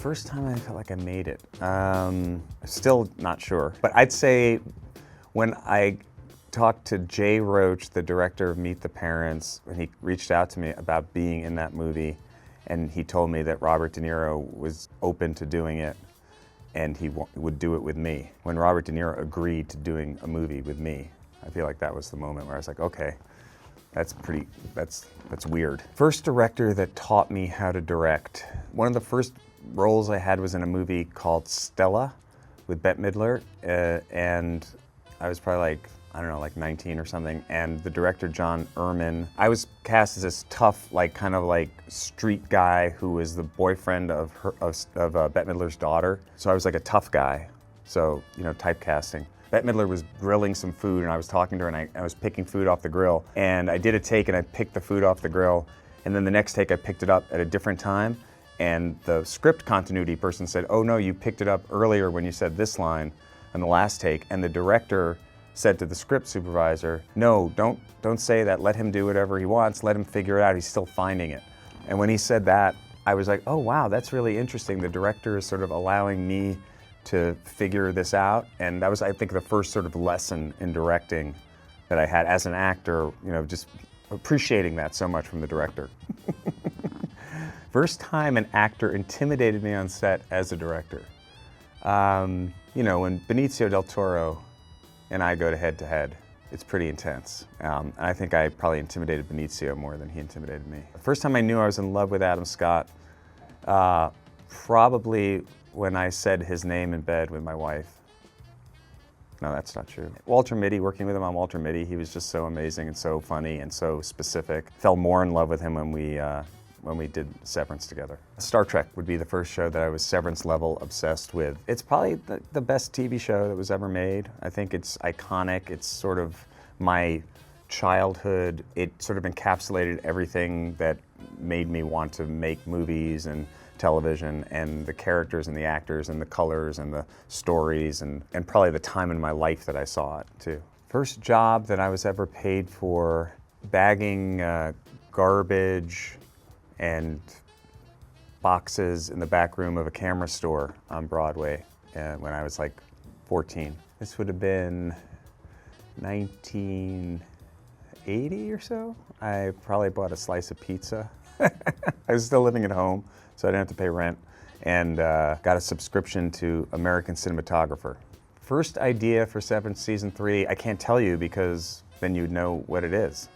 First time I felt like I made it. Still not sure. But I'd say when I talked to Jay Roach, the director of Meet the Parents, when he reached out to me about being in that movie, and he told me that Robert De Niro was open to doing it, and he would do it with me. When Robert De Niro agreed to doing a movie with me, I feel like that was the moment where I was like, okay, that's weird. First director that taught me how to direct. One of the first roles I had was in a movie called Stella with Bette Midler, and I was probably like, I don't know, like 19 or something, and the director, John Erman, I was cast as this tough, like kind of like street guy who was the boyfriend of Bette Midler's daughter. So I was like a tough guy, so, you know, typecasting. Bette Midler was grilling some food, and I was talking to her, and I was picking food off the grill, and I did a take, and I picked the food off the grill, and then the next take I picked it up at a different time, and the script continuity person said, oh no, you picked it up earlier when you said this line in the last take, and the director said to the script supervisor, no, don't say that, let him do whatever he wants, let him figure it out, he's still finding it. And when he said that, I was like, oh wow, that's really interesting. The director is sort of allowing me to figure this out, and that was, I think, the first sort of lesson in directing that I had as an actor, you know, just appreciating that so much from the director. First time an actor intimidated me on set as a director. You know, when Benicio del Toro and I go to head, it's pretty intense. And I think I probably intimidated Benicio more than he intimidated me. The first time I knew I was in love with Adam Scott, probably when I said his name in bed with my wife. No, that's not true. Walter Mitty, working with him on Walter Mitty, he was just so amazing and so funny and so specific. Fell more in love with him when we did Severance together. Star Trek would be the first show that I was Severance level obsessed with. It's probably the best TV show that was ever made. I think it's iconic. It's sort of my childhood. It sort of encapsulated everything that made me want to make movies and television, and the characters and the actors and the colors and the stories, and probably the time in my life that I saw it too. First job that I was ever paid for, bagging garbage and boxes in the back room of a camera store on Broadway when I was like 14. This would have been 1980 or so. I probably bought a slice of pizza. I was still living at home, so I didn't have to pay rent, and got a subscription to American Cinematographer. First idea for Severance Season 3, I can't tell you because then you'd know what it is.